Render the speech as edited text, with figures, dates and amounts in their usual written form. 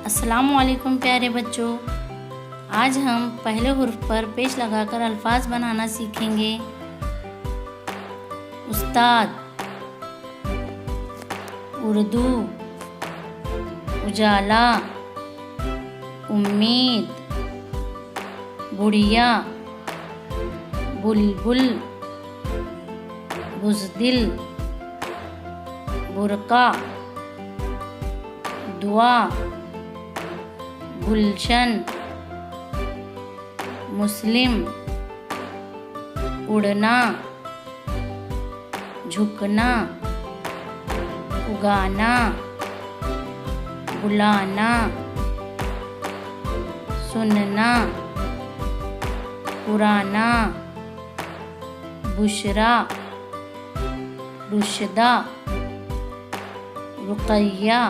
अस्सलामुअलैकुम प्यारे बच्चों, आज हम पहले हुर्फ पर पेश लगाकर अल्फाज बनाना सीखेंगे। उस्ताद, उर्दू, उजाला, उम्मीद, बुढ़िया, बुलबुल, बुज़दिल, बुरका, दुआ, गुलशन, मुस्लिम, उड़ना, झुकना, उगाना, बुलाना, सुनना, पुराना, बुशरा, रुशदा, रुक़ैया,